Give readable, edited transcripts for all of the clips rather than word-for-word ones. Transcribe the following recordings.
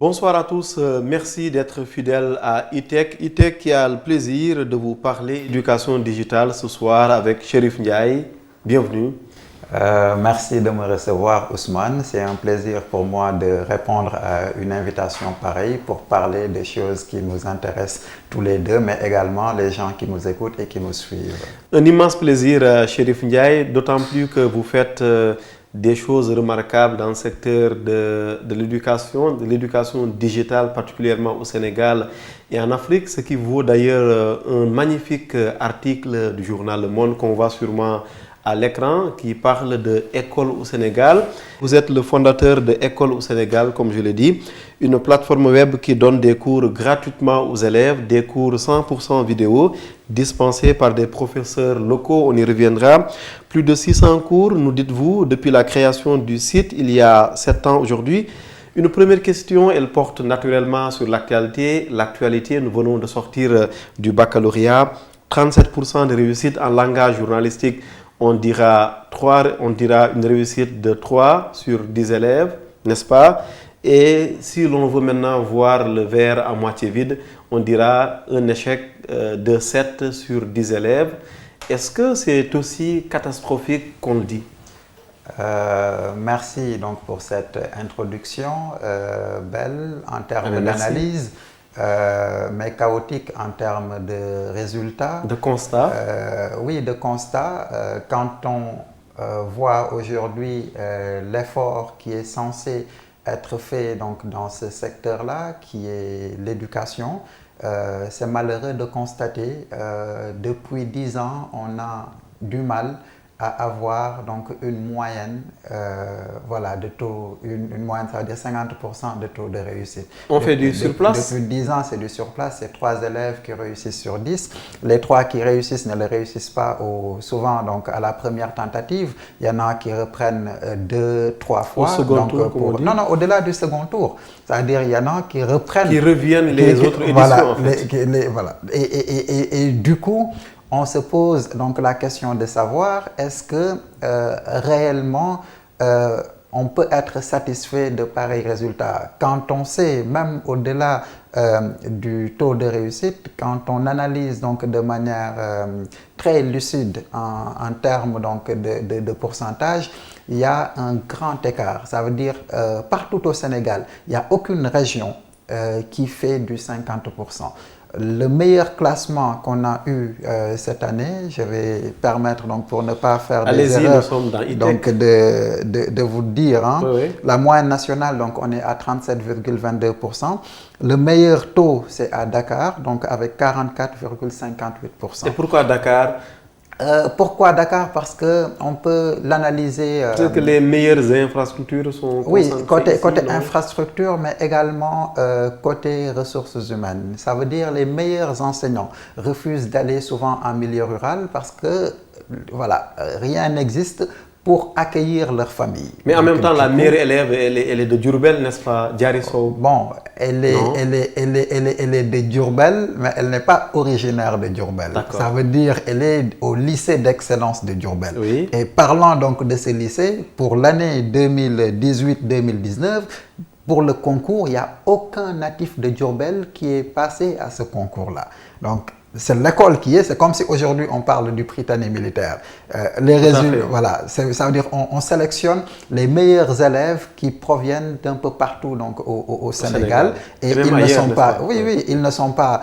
Bonsoir à tous, merci d'être fidèles à ITEC. ITEC qui a le plaisir de vous parler éducation digitale ce soir avec Chérif Ndiaye. Bienvenue. Merci de me recevoir, Ousmane. C'est un plaisir pour moi de répondre à une invitation pareille pour parler des choses qui nous intéressent tous les deux, mais également les gens qui nous écoutent et qui nous suivent. Un immense plaisir, Chérif Ndiaye, d'autant plus que vous faites des choses remarquables dans le secteur de l'éducation digitale, particulièrement au Sénégal et en Afrique, ce qui vaut d'ailleurs un magnifique article du journal Le Monde qu'on voit sûrement à l'écran, qui parle de École au Sénégal. Vous êtes le fondateur de École au Sénégal, comme je l'ai dit, une plateforme web qui donne des cours gratuitement aux élèves, des cours 100% vidéo, dispensés par des professeurs locaux, on y reviendra. Plus de 600 cours, nous dites-vous, depuis la création du site, il y a 7 ans aujourd'hui. Une première question, elle porte naturellement sur l'actualité. L'actualité, nous venons de sortir du baccalauréat, 37% de réussite en langage journalistique. On dira une réussite de 3 sur 10 élèves, n'est-ce pas? Et si l'on veut maintenant voir le verre à moitié vide, on dira un échec de 7 sur 10 élèves. Est-ce que c'est aussi catastrophique qu'on le dit? Merci donc pour cette introduction belle en termes d'analyse. Mais chaotique en termes de résultats. De constat. Oui, de constat. Quand on voit aujourd'hui l'effort qui est censé être fait donc, dans ce secteur-là, qui est l'éducation, c'est malheureux de constater depuis 10 ans, on a du mal à avoir donc une moyenne voilà, de taux, une moyenne, ça veut dire 50% de taux de réussite. On fait du surplace? Depuis 10 ans, c'est du surplace, c'est 3 élèves qui réussissent sur 10. Les 3 qui réussissent ne le réussissent pas souvent donc, à la première tentative. Il y en a qui reprennent 2-3 fois. Au second tour, non, au-delà du second tour. C'est-à-dire il y en a qui reprennent... Qui reviennent les autres éditions, voilà, en fait. Voilà. Et du coup... On se pose donc la question de savoir est-ce que réellement on peut être satisfait de pareils résultats quand on sait, même au-delà du taux de réussite, quand on analyse donc de manière très lucide en termes donc de pourcentage, il y a un grand écart. Ça veut dire partout au Sénégal, il n'y a aucune région qui fait du 50%. Le meilleur classement qu'on a eu cette année, je vais permettre donc pour ne pas faire des erreurs, nous sommes dans ITEC. Donc de vous dire, hein, oui. La moyenne nationale, donc on est à 37,22%. Le meilleur taux, c'est à Dakar, donc avec 44,58%. Et pourquoi Dakar? Pourquoi Dakar? Parce qu'on peut l'analyser... Peut-être que les meilleures infrastructures sont oui, côté ici, infrastructure, mais également côté ressources humaines. Ça veut dire les meilleurs enseignants refusent d'aller souvent en milieu rural parce que voilà, rien n'existe pour accueillir leur famille. Mais en même temps, la meilleure élève, elle est de Diourbel, n'est-ce pas, Diary Sow? Bon, elle est de Diourbel, mais elle n'est pas originaire de Diourbel. Ça veut dire qu'elle est au lycée d'excellence de Diourbel. Oui. Et parlant donc de ce lycée, pour l'année 2018-2019, pour le concours, il n'y a aucun natif de Diourbel qui est passé à ce concours-là. Donc, c'est l'école qui est, c'est comme si aujourd'hui on parle du Prytanée militaire. Les résultats, voilà, ça veut dire on sélectionne les meilleurs élèves qui proviennent d'un peu partout donc au Sénégal. Et ils ne sont pas, ils ne sont pas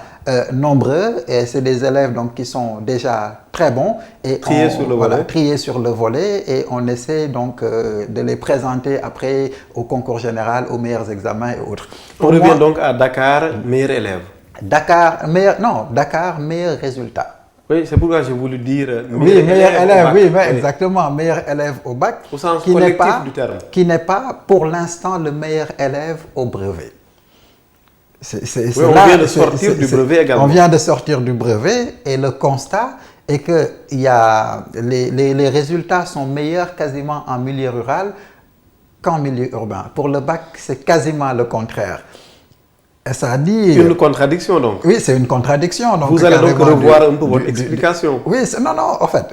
nombreux et c'est des élèves donc qui sont déjà très bons et triés sur le volet et on essaie donc de les présenter après au concours général, aux meilleurs examens et autres. On revient donc à Dakar, meilleur élève. Dakar, meilleur résultat. Oui, c'est pourquoi j'ai voulu dire meilleur élève, oui, exactement, meilleur élève au bac, au sens collectif du terme. Qui n'est pas pour l'instant le meilleur élève au brevet. On vient de sortir du brevet également. On vient de sortir du brevet et le constat est que les résultats sont meilleurs quasiment en milieu rural qu'en milieu urbain. Pour le bac, c'est quasiment le contraire. Ça dit... Une contradiction donc. Oui, c'est une contradiction. Donc, vous allez donc revoir un peu votre explication. Oui, non, en fait,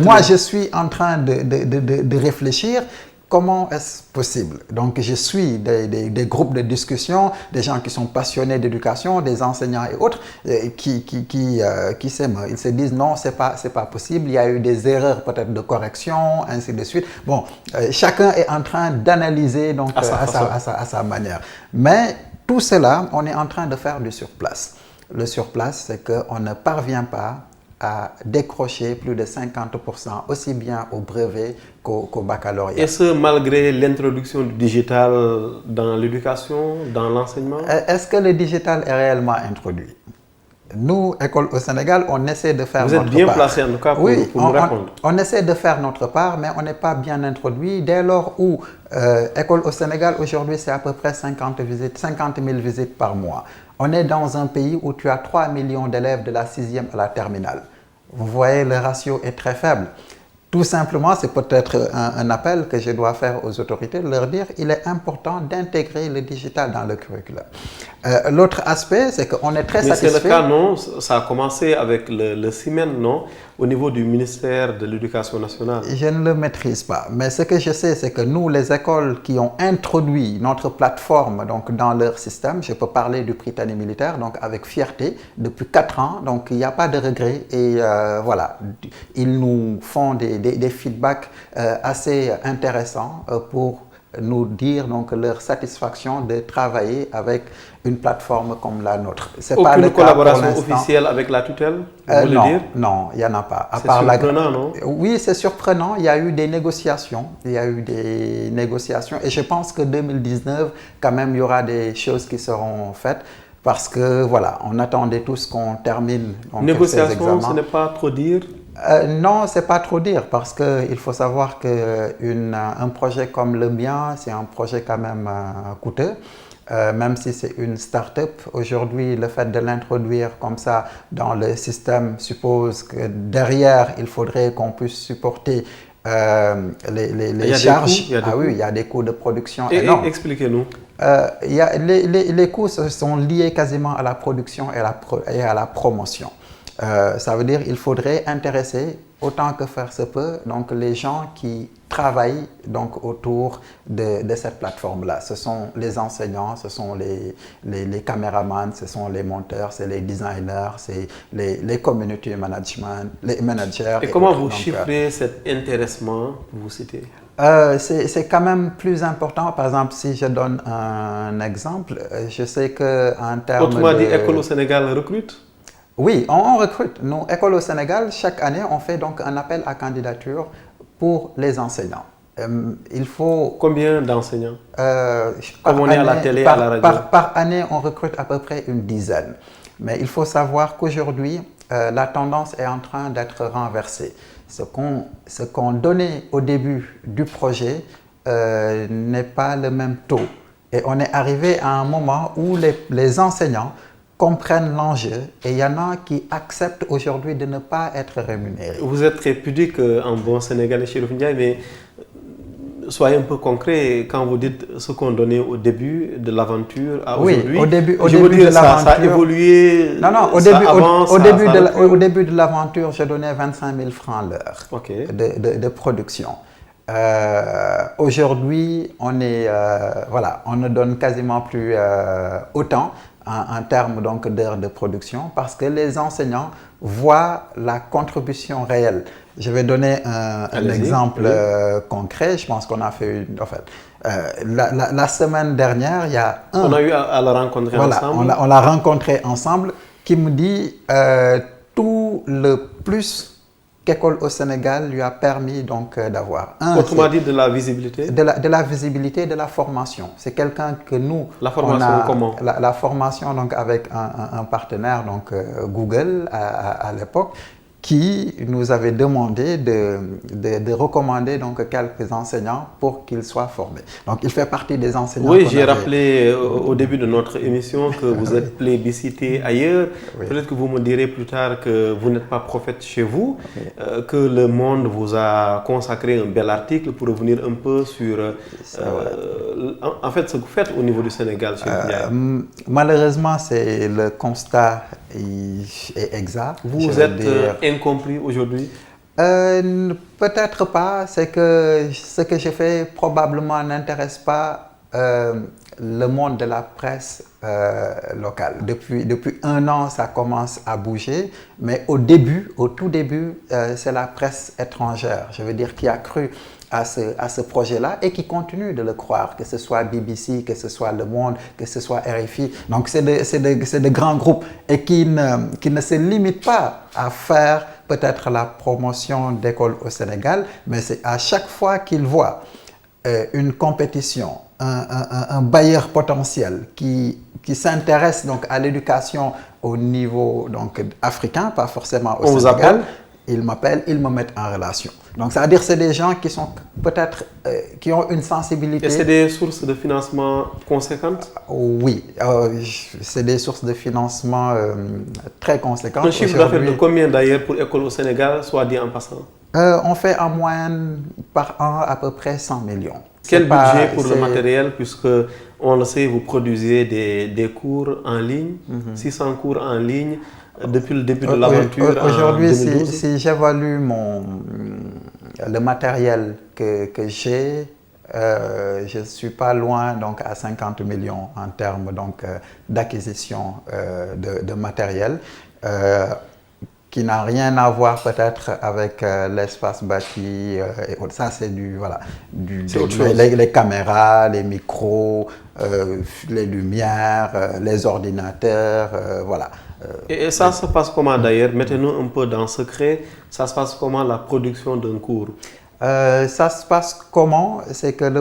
moi je suis en train de réfléchir comment est-ce possible? Donc, je suis des groupes de discussion, des gens qui sont passionnés d'éducation, des enseignants et autres, qui s'aiment. Ils se disent non, c'est pas possible. Il y a eu des erreurs peut-être de correction, ainsi de suite. Bon, chacun est en train d'analyser donc à sa manière. Mais tout cela, on est en train de faire du surplace. Le surplace, c'est qu'on ne parvient pas à décrocher plus de 50%, aussi bien au brevet qu'au baccalauréat. Et ce, malgré l'introduction du digital dans l'éducation, dans l'enseignement? Est-ce que le digital est réellement introduit? Nous, École au Sénégal, on essaie de faire notre part. Vous êtes bien placé en tout cas pour nous répondre. On essaie de faire notre part, mais on n'est pas bien introduit. Dès lors où École au Sénégal, aujourd'hui, c'est à peu près 50 000 visites par mois. On est dans un pays où tu as 3 millions d'élèves de la 6e à la terminale. Vous voyez, le ratio est très faible. Tout simplement, c'est peut-être un appel que je dois faire aux autorités, de leur dire qu'il est important d'intégrer le digital dans le curriculum. L'autre aspect, c'est qu'on est très satisfait. Mais c'est le cas, non? Ça a commencé avec le CIMEN, non? Au niveau du ministère de l'Éducation nationale. Je ne le maîtrise pas. Mais ce que je sais, c'est que nous, les écoles qui ont introduit notre plateforme donc, dans leur système, je peux parler du Prytanée militaire, donc avec fierté, depuis 4 ans, donc il n'y a pas de regret. Et voilà, ils nous font des feedbacks assez intéressants pour nous dire donc leur satisfaction de travailler avec une plateforme comme la nôtre. C'est pas le cas collaboration officielle avec la tutelle, vous voulez dire? Non, il n'y en a pas. C'est surprenant, non? Oui, c'est surprenant. Il y a eu des négociations. Et je pense que 2019, quand même, il y aura des choses qui seront faites. Parce que, voilà, on attendait tous qu'on termine donc, négociation, ces examens. Ce n'est pas trop dire? Non, c'est pas trop dire parce qu'il faut savoir qu'un projet comme le mien, c'est un projet quand même coûteux. Même si c'est une start-up, aujourd'hui, le fait de l'introduire comme ça dans le système suppose que derrière, il faudrait qu'on puisse supporter les charges. Il y a des coûts de production énormes. Expliquez-nous. Les coûts sont liés quasiment à la production et à la promotion. Ça veut dire qu'il faudrait intéresser autant que faire se peut donc les gens qui travaillent donc autour de cette plateforme-là. Ce sont les enseignants, ce sont les caméramans, ce sont les monteurs, c'est les designers, c'est les community management, les managers. Et comment vous chiffrez cet intéressement que vous citez? C'est quand même plus important. Par exemple, si je donne un exemple, je sais qu'en termes autrement dit, École au Sénégal recrute? Oui, on recrute. Nous, École au Sénégal, chaque année, on fait donc un appel à candidature pour les enseignants. Il faut... Combien d'enseignants? Comme on est à la télé, à la radio. Par année, on recrute à peu près une dizaine. Mais il faut savoir qu'aujourd'hui, la tendance est en train d'être renversée. Ce qu'on donnait au début du projet n'est pas le même taux. Et on est arrivé à un moment où les enseignants comprennent l'enjeu et il y en a qui acceptent aujourd'hui de ne pas être rémunérés. Vous êtes très pudique en bon sénégalais, Chérif Ndiaye, mais soyez un peu concret quand vous dites ce qu'on donnait au début de l'aventure à aujourd'hui. Oui, au début de l'aventure. Ça a évolué. Non, au début de l'aventure, je donnais 25 000 francs l'heure de production. Aujourd'hui, on ne donne quasiment plus autant en termes donc d'heures de production parce que les enseignants voient la contribution réelle. Je vais donner un exemple concret. Je pense qu'on a fait la semaine dernière, il y a on a eu à la rencontrer ensemble. On l'a rencontré ensemble qui me dit tout le plus qu'École au Sénégal lui a permis donc d'avoir. Autrement dit, de la visibilité? De la visibilité, de la formation. C'est quelqu'un que nous... La formation comment? La formation donc avec un partenaire, donc Google à l'époque, qui nous avait demandé de recommander donc quelques enseignants pour qu'ils soient formés. Donc, il fait partie des enseignants. Oui, j'ai rappelé au début de notre émission que vous êtes plébiscité ailleurs. Oui. Peut-être que vous me direz plus tard que vous n'êtes pas prophète chez vous, que Le Monde vous a consacré un bel article pour revenir un peu sur en fait ce que vous faites au niveau du Sénégal. Malheureusement, c'est le constat est exact. Vous êtes incompris aujourd'hui? Peut-être pas, c'est que ce que je fais probablement n'intéresse pas le monde de la presse locale. Depuis 1 an, ça commence à bouger, mais au tout début, c'est la presse étrangère, je veux dire, qui a cru à ce projet-là et qui continue de le croire, que ce soit BBC, que ce soit Le Monde, que ce soit RFI. Donc c'est de grands groupes et qui ne se limitent pas à faire peut-être la promotion d'écoles au Sénégal, mais c'est à chaque fois qu'ils voient une compétition, un bailleur potentiel qui s'intéresse donc à l'éducation au niveau donc africain, pas forcément au Sénégal, ils m'appellent, ils me mettent en relation. Donc, ça veut dire que c'est des gens qui sont peut-être, qui ont une sensibilité. Et c'est des sources de financement conséquentes? Oui, c'est des sources de financement très conséquentes. Un chiffre d'affaires de combien d'ailleurs pour école au Sénégal, soit dit en passant? On fait en moyenne par an à peu près 100 millions. Quel budget pour le matériel, puisque on le sait, vous produisez des cours en ligne, 600 cours en ligne. Depuis le début de l'aventure. Aujourd'hui, si j'évalue le matériel que j'ai, je ne suis pas loin donc à 50 millions en termes d'acquisition de matériel, qui n'a rien à voir peut-être avec l'espace bâti et autres. Ça, c'est les caméras, les micros, les lumières, les ordinateurs, voilà. Et ça se passe comment d'ailleurs? Mettez-nous un peu dans le secret. Ça se passe comment la production d'un cours? Ça se passe comment? C'est que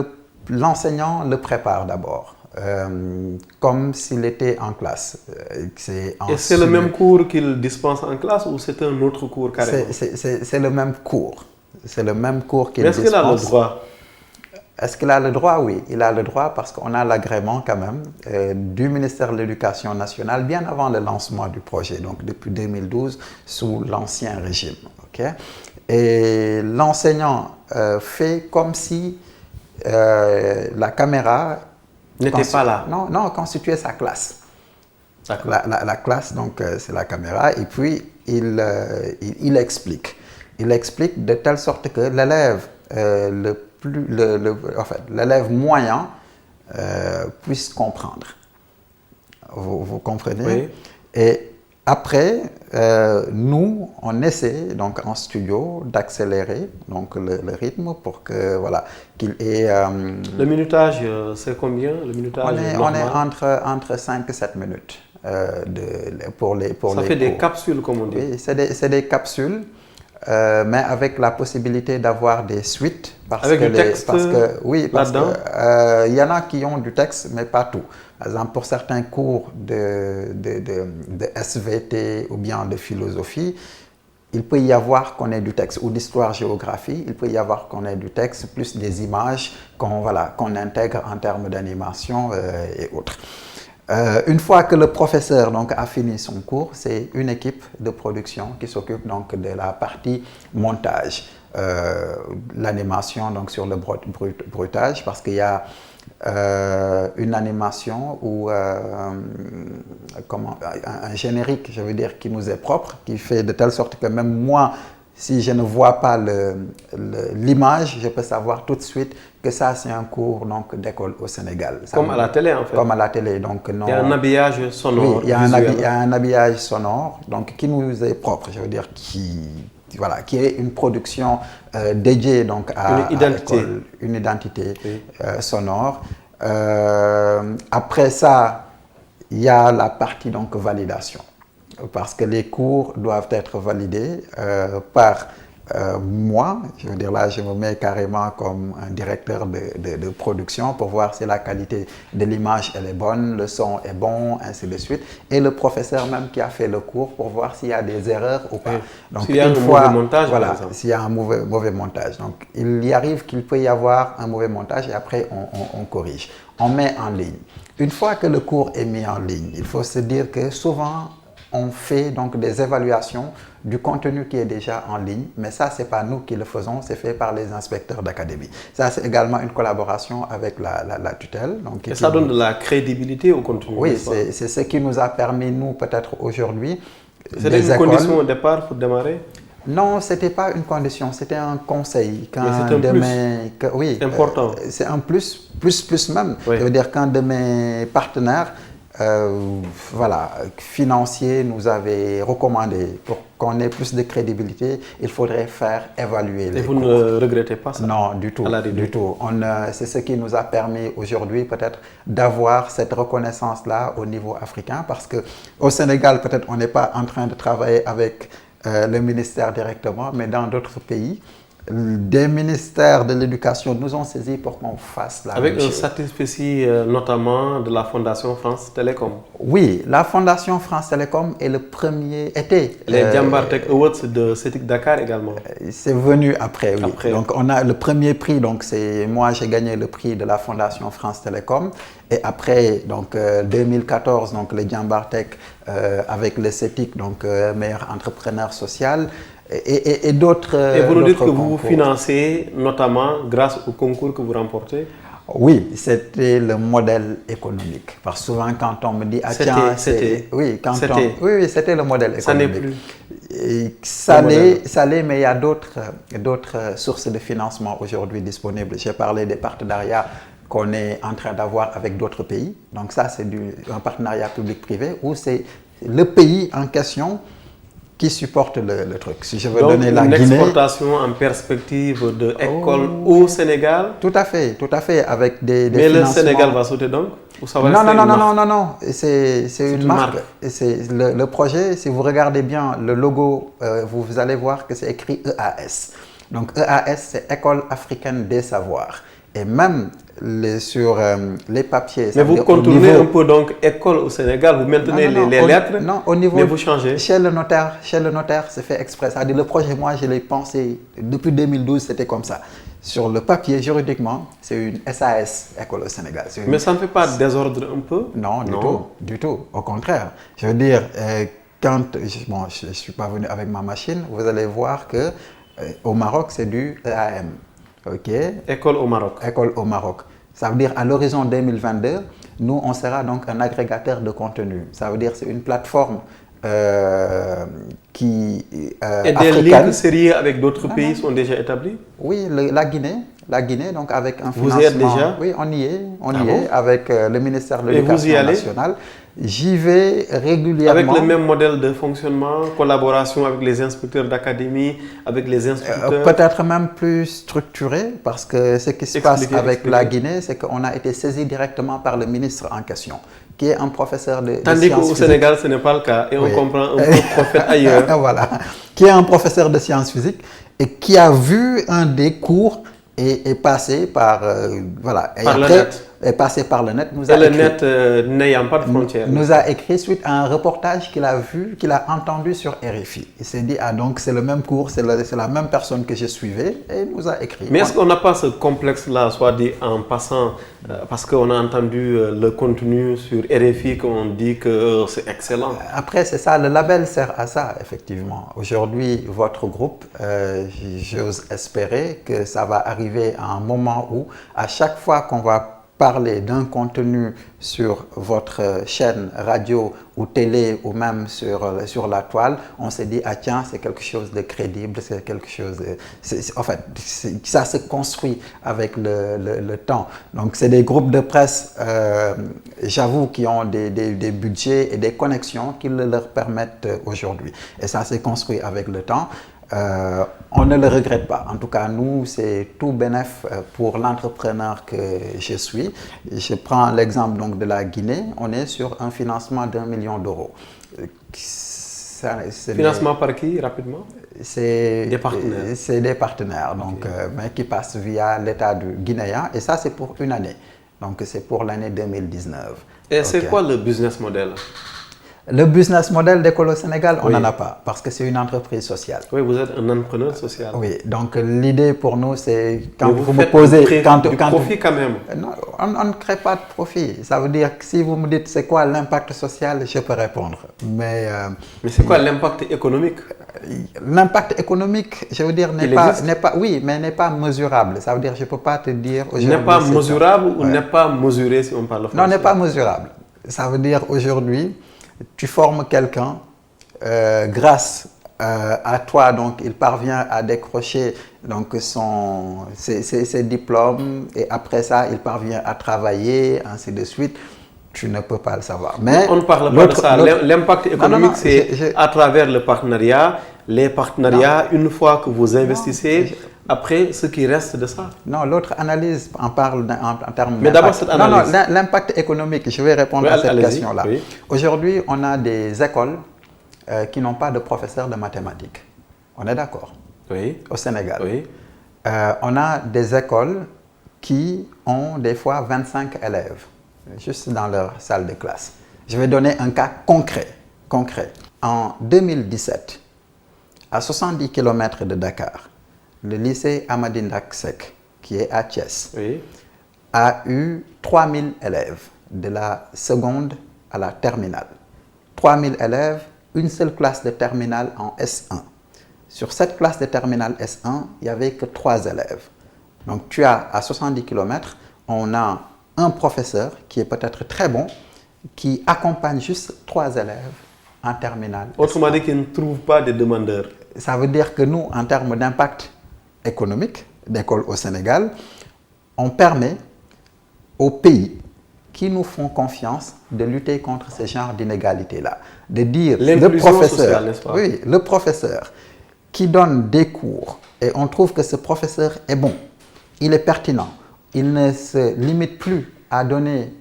l'enseignant le prépare d'abord. Comme s'il était en classe. Et c'est le même cours qu'il dispense en classe ou c'est un autre cours carrément? C'est le même cours. C'est le même cours qu'il dispense. Est-ce qu'il a le droit? Est-ce qu'il a le droit? Oui, il a le droit parce qu'on a l'agrément quand même du ministère de l'Éducation nationale bien avant le lancement du projet, donc depuis 2012 sous l'ancien régime. Okay? Et l'enseignant fait comme si la caméra n'était pas là. Non, constituait sa classe. La classe, donc c'est la caméra, et puis il explique. Il explique de telle sorte que l'élève l'élève moyen puisse comprendre. Vous comprenez? Oui. Et après, nous, on essaie donc en studio d'accélérer donc le rythme pour que voilà qu'il ait. Le minutage, c'est combien? Le minutage on est entre 5 et 7 minutes pour les Ça fait des capsules, comme on dit. Oui, c'est des capsules. Mais avec la possibilité d'avoir des suites. Avec du texte il y en a qui ont du texte, mais pas tout. Par exemple, pour certains cours de SVT ou bien de philosophie, il peut y avoir qu'on ait du texte, ou d'histoire-géographie, il peut y avoir qu'on ait du texte, plus des images qu'on intègre en termes d'animation et autres. Une fois que le professeur donc, a fini son cours, c'est une équipe de production qui s'occupe donc de la partie montage, l'animation donc sur le bruitage, parce qu'il y a une animation ou un générique, je veux dire, qui nous est propre, qui fait de telle sorte que même moi, si je ne vois pas l'image, je peux savoir tout de suite que ça, c'est un cours d'école au Sénégal. Comme à la télé, en fait. Comme à la télé. Donc, non, il y a un habillage sonore. Oui, il y a un habillage sonore donc, qui nous est propre, je veux dire, qui est une production dédiée donc, à l'école, une identité oui. Sonore. Après ça, il y a la partie donc, validation. Parce que les cours doivent être validés par moi. Je veux dire, là, je me mets carrément comme un directeur de production pour voir si la qualité de l'image elle est bonne, le son est bon, ainsi de suite. Et le professeur même qui a fait le cours pour voir s'il y a des erreurs ou pas. Oui. Donc, s'il y a un mauvais montage, voilà, s'il y a un mauvais montage. Donc, il y arrive qu'il peut y avoir un mauvais montage et après, on corrige. On met en ligne. Une fois que le cours est mis en ligne, il faut se dire que souvent, on fait donc des évaluations du contenu qui est déjà en ligne, mais ça, ce n'est pas nous qui le faisons, c'est fait par les inspecteurs d'académie. Ça, c'est également une collaboration avec la tutelle. Donc, et ça donne de la crédibilité au contenu. Oui, c'est ce qui nous a permis, nous, peut-être aujourd'hui. C'était une condition au départ pour démarrer? Non, ce n'était pas une condition, c'était un conseil. Mais c'est un plus. Oui, Important. c'est un plus même. Oui. Je veux dire qu'un de mes partenaires voilà, financier nous avait recommandé pour qu'on ait plus de crédibilité, il faudrait faire évaluer les Et vous cours. ne regrettez pas ça? Non, du tout. Du tout. C'est ce qui nous a permis aujourd'hui peut-être d'avoir cette reconnaissance-là au niveau africain parce qu'au Sénégal, peut-être on n'est pas en train de travailler avec le ministère directement, mais dans d'autres pays, des ministères de l'éducation nous ont saisis pour qu'on fasse la avec même chose. un satisfait notamment de la Fondation France Télécom. Oui, la Fondation France Télécom est le premier été. Les Jambar Tech Awards de CETIC Dakar également. C'est venu après, oui. Après. Donc on a le premier prix, donc c'est moi j'ai gagné le prix de la Fondation France Télécom. Et après, donc 2014, donc les Jambar Tech avec le CETIC, donc meilleur entrepreneur social. Et d'autres. Et vous nous dites que vous concours. financez notamment grâce au concours que vous remportez? Oui, c'était le modèle économique. Parce que souvent, quand on me dit, ah tiens, oui, c'était le modèle économique. Ça n'est plus. Ça l'est, mais il y a d'autres sources de financement aujourd'hui disponibles. J'ai parlé des partenariats qu'on est en train d'avoir avec d'autres pays. Donc ça, c'est un partenariat public-privé où c'est le pays en question qui supporte le truc. Si je veux donner la Guinée... une exportation en perspective d'école au Sénégal? Tout à fait, avec des mais financements... le Sénégal va sauter donc? Ou ça va non, c'est une marque. Le projet, si vous regardez bien le logo, vous allez voir que c'est écrit EAS. Donc EAS, c'est École africaine des savoirs. Et même sur les papiers... Mais vous contournez un peu donc école au Sénégal, vous maintenez les lettres, non, au niveau, mais vous changez. Chez le notaire, c'est fait exprès. C'est-à-dire le projet, moi, je l'ai pensé, depuis 2012, c'était comme ça. Sur le papier, juridiquement, c'est une SAS, École au Sénégal. Mais ça ne fait pas désordre un peu? Non, du tout. Au contraire. Je veux dire, quand je ne suis pas venu avec ma machine, vous allez voir qu'au Maroc, c'est du EAM. Okay. École au Maroc. École au Maroc. Ça veut dire à l'horizon 2022, nous, on sera donc un agrégateur de contenu. Ça veut dire c'est une plateforme qui et des liens sérieux avec d'autres pays sont déjà établis? Oui, la Guinée, donc avec un financement. Vous y êtes déjà? Oui, on y est avec le ministère de l'Éducation nationale. J'y vais régulièrement. Avec le même modèle de fonctionnement, collaboration avec les inspecteurs d'académie, avec les instituteurs? Peut-être même plus structuré, parce que ce qui se passe avec la Guinée, c'est qu'on a été saisi directement par le ministre en question, qui est un professeur de Tandis sciences qu'au physiques. Sénégal, ce n'est pas le cas, et on comprend un peu prophète ailleurs. Voilà, qui est un professeur de sciences physiques et qui a vu un des cours et est passé par voilà. Et par après, le net. Est passé par le net. Et le net n'ayant pas de frontières. Nous a écrit suite à un reportage qu'il a vu, qu'il a entendu sur RFI. Il s'est dit, ah donc c'est le même cours, c'est la même personne que je suivais, et il nous a écrit. Mais est-ce qu'on n'a pas ce complexe-là, soit dit en passant, parce qu'on a entendu le contenu sur RFI, qu'on dit que c'est excellent? Après, c'est ça, le label sert à ça, effectivement. Aujourd'hui, votre groupe, j'ose espérer que ça va arriver à un moment où, à chaque fois qu'on va parler d'un contenu sur votre chaîne radio ou télé ou même sur la toile, on s'est dit, ah tiens, c'est quelque chose de crédible, c'est quelque chose de... En fait, ça se construit avec le temps. Donc, c'est des groupes de presse, j'avoue, qui ont des budgets et des connexions qui le leur permettent aujourd'hui. Et ça s'est construit avec le temps. On ne le regrette pas. En tout cas, nous, c'est tout bénef pour l'entrepreneur que je suis. Je prends l'exemple donc de la Guinée. On est sur un financement d'1 million d'euros. Financement par qui, rapidement? C'est des partenaires. C'est des partenaires, donc, mais qui passent via l'État du Guinéen. Et ça, c'est pour une année. Donc, c'est pour l'année 2019. Et c'est quoi le business model? Le business model d'École au Sénégal, on n'en a pas, parce que c'est une entreprise sociale. Oui, vous êtes un entrepreneur social. Oui, donc l'idée pour nous, c'est quand vous me posez... du profit quand même. Non, on ne crée pas de profit. Ça veut dire que si vous me dites c'est quoi l'impact social, je peux répondre. Mais c'est quoi l'impact économique? L'impact économique, je veux dire, n'est pas mesurable. Ça veut dire, je ne peux pas te dire aujourd'hui... N'est pas mesurable ou n'est pas mesuré si on parle français? Non, n'est pas mesurable. Ça veut dire aujourd'hui... Tu formes quelqu'un grâce à toi, donc il parvient à décrocher donc ses diplômes et après ça, il parvient à travailler, ainsi de suite. Tu ne peux pas le savoir. Mais on ne parle pas de ça. L'impact économique, c'est à travers le partenariat. Les partenariats, une fois que vous investissez, après, ce qui reste de ça. Non, l'autre analyse en parle en termes Mais d'abord, cette analyse. Non, l'impact économique, je vais répondre à cette question-là. Oui. Aujourd'hui, on a des écoles qui n'ont pas de professeurs de mathématiques. On est d'accord? Oui. Au Sénégal. Oui. On a des écoles qui ont des fois 25 élèves, juste dans leur salle de classe. Je vais donner un cas concret. En 2017, à 70 km de Dakar, le lycée Amady Ndak Seck, qui est à Thiès, oui, a eu 3000 élèves, de la seconde à la terminale. 3000 élèves, une seule classe de terminale en S1. Sur cette classe de terminale S1, il n'y avait que 3 élèves. Donc tu as à 70 km, on a un professeur qui est peut-être très bon, qui accompagne juste 3 élèves en terminale. Autrement dit, qu'ils ne trouvent pas de demandeurs. Ça veut dire que nous, en termes d'impact économique d'école au Sénégal, on permet aux pays qui nous font confiance de lutter contre ce genre d'inégalité-là. De dire le professeur, n'est-ce pas? oui, le professeur qui donne des cours et on trouve que ce professeur est bon, il est pertinent, il ne se limite plus à donner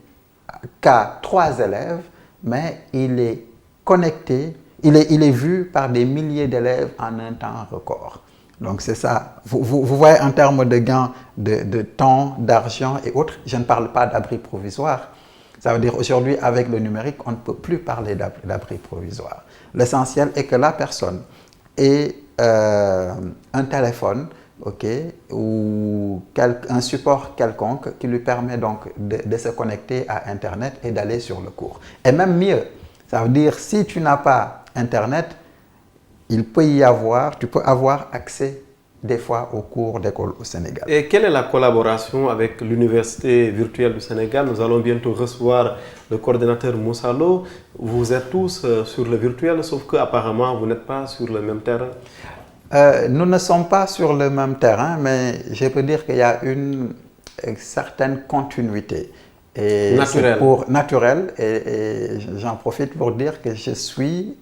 qu'à 3 élèves, mais il est connecté, il est vu par des milliers d'élèves en un temps record. Donc c'est ça. Vous voyez en termes de gains de temps, d'argent et autres, je ne parle pas d'abri provisoire. Ça veut dire aujourd'hui, avec le numérique, on ne peut plus parler d'abri provisoire. L'essentiel est que la personne ait un téléphone, ou un support quelconque qui lui permet donc de se connecter à Internet et d'aller sur le cours. Et même mieux, ça veut dire si tu n'as pas Internet, tu peux avoir accès des fois aux cours d'école au Sénégal. Et quelle est la collaboration avec l'Université virtuelle du Sénégal? Nous allons bientôt recevoir le coordinateur Moussa Lo. Vous êtes tous sur le virtuel, sauf qu'apparemment, vous n'êtes pas sur le même terrain. Nous ne sommes pas sur le même terrain, mais je peux dire qu'il y a une certaine continuité. Naturelle. Et j'en profite pour dire que je suis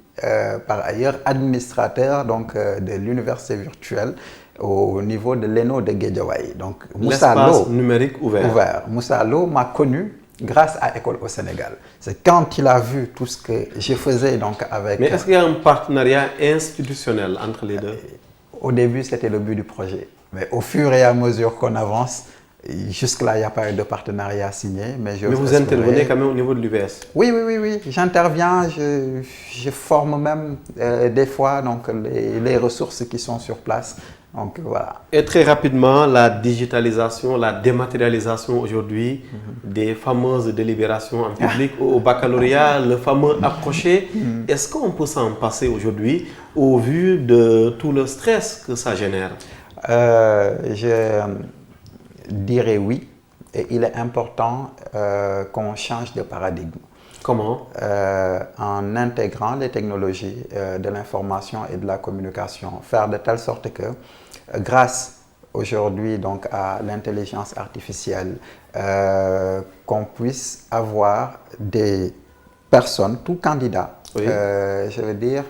par ailleurs administrateur de l'université virtuelle au niveau de l'ENO de Guédiawaye. Donc l'espace numérique ouvert. Moussa Lo m'a connu grâce à École au Sénégal. C'est quand il a vu tout ce que je faisais donc avec... Mais est-ce qu'il y a un partenariat institutionnel entre les deux? Au début, c'était le but du projet. Mais au fur et à mesure qu'on avance, jusque-là, il n'y a pas eu de partenariat signé. Mais vous intervenez quand même au niveau de l'UVS? Oui. J'interviens, je forme même des fois donc, les ressources qui sont sur place. Donc, voilà. Et très rapidement, la digitalisation, la dématérialisation aujourd'hui des fameuses délibérations en public au baccalauréat, le fameux approché. Est-ce qu'on peut s'en passer aujourd'hui au vu de tout le stress que ça génère? Je dirais oui. Et il est important qu'on change de paradigme. Comment? En intégrant les technologies de l'information et de la communication. Faire de telle sorte que, grâce aujourd'hui donc à l'intelligence artificielle, qu'on puisse avoir des personnes, tout candidat, je veux dire,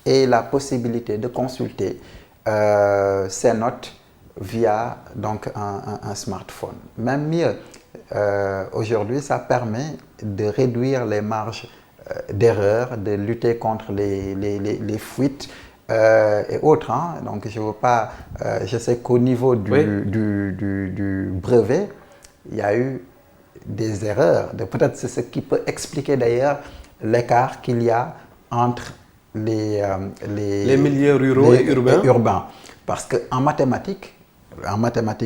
ait la possibilité de consulter ses notes via donc un smartphone. Même mieux, aujourd'hui, ça permet de réduire les marges d'erreur, de lutter contre les fuites et autres. Donc, je veux pas. Je sais qu'au niveau du brevet, il y a eu des erreurs. Peut-être c'est ce qui peut expliquer d'ailleurs l'écart qu'il y a entre les milieux ruraux et urbains. Parce qu'en mathématiques,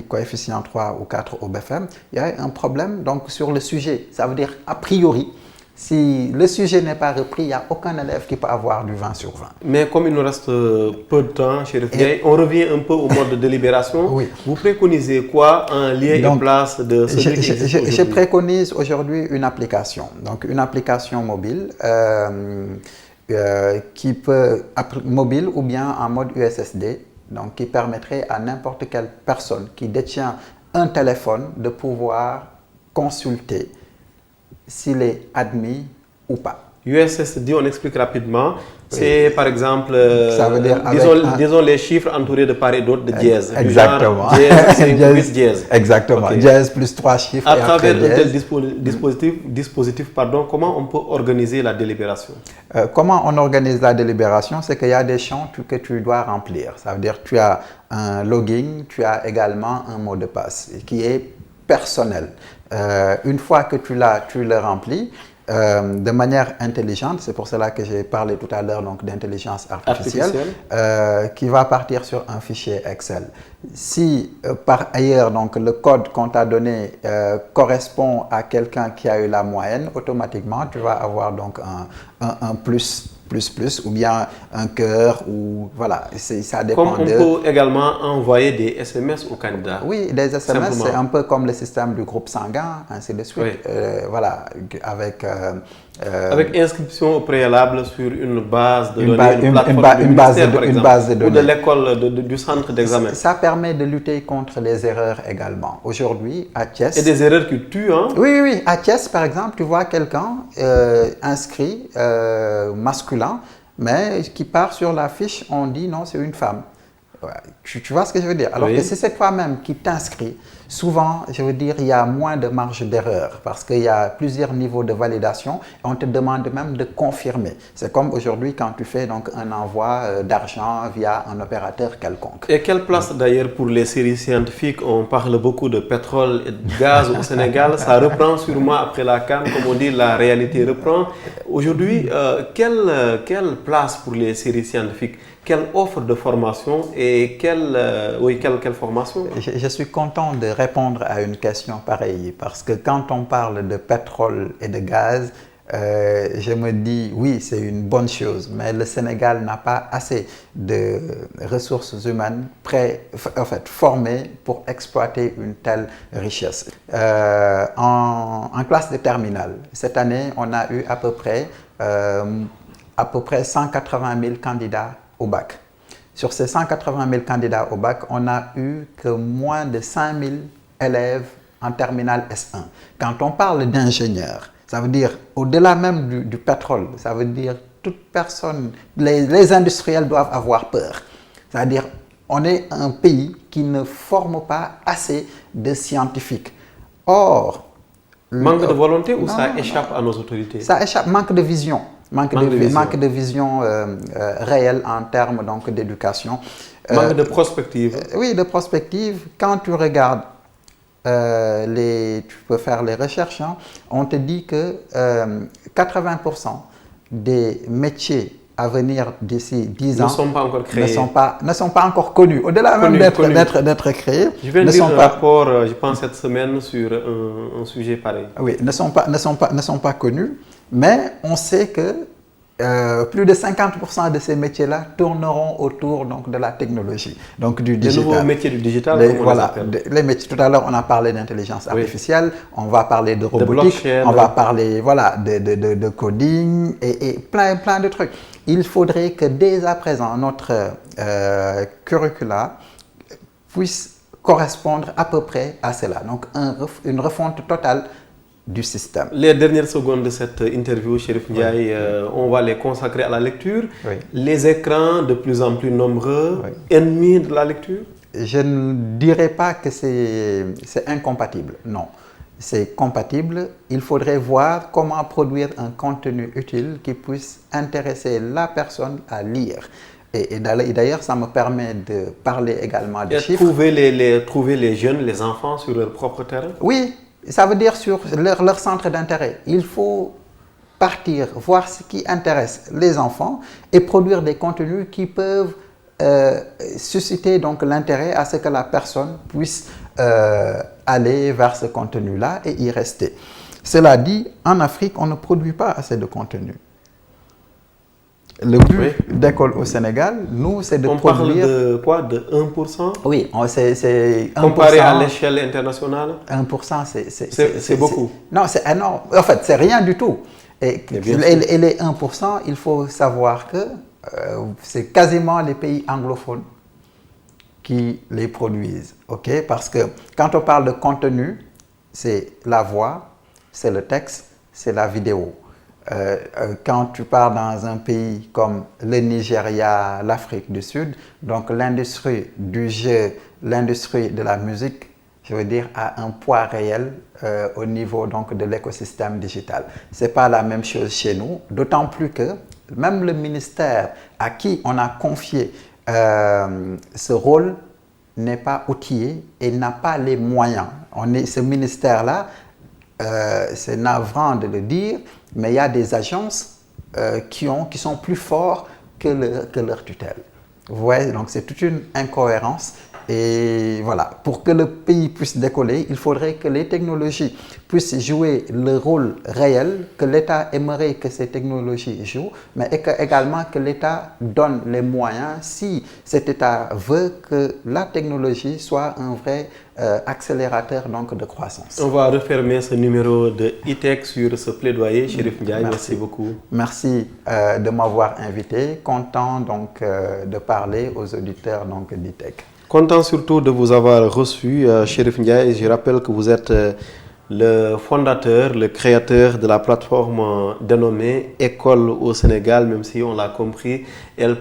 coefficient 3 ou 4 au BFM, il y a un problème donc, sur le sujet. Ça veut dire, a priori, si le sujet n'est pas repris, il n'y a aucun élève qui peut avoir du 20 sur 20. Mais comme il nous reste peu de temps, Chérif Ndiaye, on revient un peu au mode de délibération. Oui. Vous préconisez quoi en lien et place de ce Je préconise aujourd'hui une application. Donc, une application mobile, qui peut mobile ou bien en mode USSD, donc qui permettrait à n'importe quelle personne qui détient un téléphone de pouvoir consulter s'il est admis ou pas. USSD, on explique rapidement. C'est par exemple, ça veut dire disons les chiffres entourés de part et d'autre de dièse. Exactement. Dièse. Exactement. Okay. Dièse plus 3 chiffres. À travers un tel dispositif, comment on peut organiser la délibération? Comment on organise la délibération? C'est qu'il y a des champs que tu dois remplir. Ça veut dire que tu as un login, tu as également un mot de passe qui est personnel. Une fois que tu le remplis, de manière intelligente, c'est pour cela que j'ai parlé tout à l'heure d'intelligence artificielle, qui va partir sur un fichier Excel. Si par ailleurs le code qu'on t'a donné correspond à quelqu'un qui a eu la moyenne, automatiquement tu vas avoir donc un plus ou bien un cœur, ou voilà, ça dépend. Comme on peut également envoyer des SMS aux candidats. Oui, des SMS, c'est un peu comme le système du groupe sanguin, ainsi de suite. Oui. Voilà, avec inscription au préalable sur une base de données, une base de données. Ou de l'école, du centre d'examen. Ça permet de lutter contre les erreurs également. Aujourd'hui, à Thiès... Et des erreurs qui tuent, hein? Oui. À Thiès, par exemple, tu vois quelqu'un inscrit masculin, mais qui part sur la fiche, on dit non, c'est une femme. Tu vois ce que je veux dire? Alors que si c'est toi-même qui t'inscris, souvent, je veux dire, il y a moins de marge d'erreur parce qu'il y a plusieurs niveaux de validation et on te demande même de confirmer. C'est comme aujourd'hui quand tu fais donc un envoi d'argent via un opérateur quelconque. Et quelle place d'ailleurs pour les séries scientifiques? On parle beaucoup de pétrole et de gaz au Sénégal. Ça reprend sûrement après la CAN, comme on dit, la réalité reprend. Aujourd'hui, quelle place pour les séries scientifiques? Quelle offre de formation et quelle formation? Je suis content de répondre à une question pareille parce que quand on parle de pétrole et de gaz, je me dis oui, c'est une bonne chose, mais le Sénégal n'a pas assez de ressources humaines formées pour exploiter une telle richesse. En classe de terminale, cette année, on a eu à peu près 180 000 candidats au bac. Sur ces 180 000 candidats au bac, on n'a eu que moins de 5 000 élèves en terminale S1. Quand on parle d'ingénieurs, ça veut dire au-delà même du pétrole, ça veut dire toute personne, les industriels doivent avoir peur. C'est-à-dire on est un pays qui ne forme pas assez de scientifiques. Or, manque de volonté ou ça échappe à nos autorités? Ça échappe, manque de vision. Manque de vision réelle en termes d'éducation. Manque de prospective. Oui, de prospective. Quand tu regardes, tu peux faire les recherches, hein, on te dit que 80% des métiers à venir d'ici 10 ans ne sont pas encore créés. Ne sont pas encore connus. Au-delà même d'être créés. Je viens de lire un rapport, je pense, cette semaine sur un sujet pareil. Oui, ne sont pas connus. Mais on sait que plus de 50% de ces métiers-là tourneront autour de la technologie, donc du digital. Les nouveaux métiers du digital, les métiers. Tout à l'heure, on a parlé d'intelligence artificielle, on va parler de robotique, on va parler de coding et plein de trucs. Il faudrait que dès à présent, notre curricula puisse correspondre à peu près à cela. Donc, une refonte totale du système. Les dernières secondes de cette interview, Chérif Ndiaye, on va les consacrer à la lecture. Oui. Les écrans de plus en plus nombreux, ennemis de la lecture? Je ne dirais pas que c'est incompatible, non. C'est compatible. Il faudrait voir comment produire un contenu utile qui puisse intéresser la personne à lire. Et d'ailleurs, ça me permet de parler également des chiffres. Trouver les jeunes, les enfants sur leur propre terrain? Oui. Ça veut dire sur leur centre d'intérêt. Il faut partir, voir ce qui intéresse les enfants et produire des contenus qui peuvent susciter l'intérêt à ce que la personne puisse aller vers ce contenu-là et y rester. Cela dit, en Afrique, on ne produit pas assez de contenu. Le but d'école au Sénégal, nous, c'est de produire... On parle de quoi? De 1%? Oui, c'est 1%. Comparé à l'échelle internationale? 1%, c'est beaucoup. Non, c'est énorme. En fait, c'est rien du tout. Et bien sûr. et les 1%, il faut savoir que c'est quasiment les pays anglophones qui les produisent. Ok? Parce que quand on parle de contenu, c'est la voix, c'est le texte, c'est la vidéo. Quand tu pars dans un pays comme le Nigeria, l'Afrique du Sud, donc l'industrie du jeu, l'industrie de la musique, je veux dire, a un poids réel au niveau donc, de l'écosystème digital. Ce n'est pas la même chose chez nous, d'autant plus que même le ministère à qui on a confié ce rôle n'est pas outillé et n'a pas les moyens. Ce ministère-là, c'est navrant de le dire, mais il y a des agences qui sont plus forts que leur tutelle. Vous voyez, donc c'est toute une incohérence. Et voilà, pour que le pays puisse décoller, il faudrait que les technologies puissent jouer le rôle réel que l'État aimerait que ces technologies jouent, mais également que l'État donne les moyens, si cet État veut que la technologie soit un vrai accélérateur donc, de croissance. On va refermer ce numéro de E-Tech sur ce plaidoyer. Chérif Ndiaye, merci beaucoup. Merci de m'avoir invité. Content donc, de parler aux auditeurs d'E-Tech. Content surtout de vous avoir reçu, Chérif Ndiaye. Je rappelle que vous êtes le fondateur, le créateur de la plateforme dénommée École au Sénégal, même si on l'a compris, elle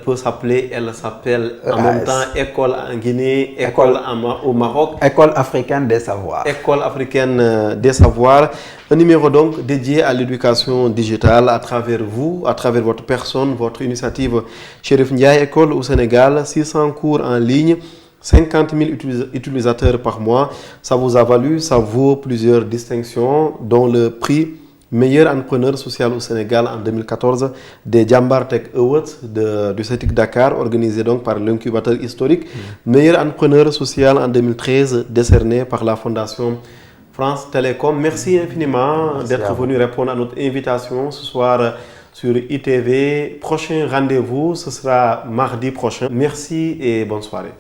s'appelle en même temps École en Guinée, École au Maroc. École africaine des savoirs. École africaine des savoirs. Un numéro donc dédié à l'éducation digitale à travers vous, à travers votre personne, votre initiative Chérif Ndiaye, École au Sénégal, 600 cours en ligne. 50 000 utilisateurs par mois, ça vous a valu, ça vaut plusieurs distinctions, dont le prix meilleur entrepreneur social au Sénégal en 2014 des Jambar Tech Awards du CETIC Dakar, organisé donc par l'incubateur historique. Meilleur entrepreneur social en 2013, décerné par la Fondation France Télécom. Merci infiniment d'être venu répondre à notre invitation ce soir sur ITV. Prochain rendez-vous, ce sera mardi prochain. Merci et bonne soirée.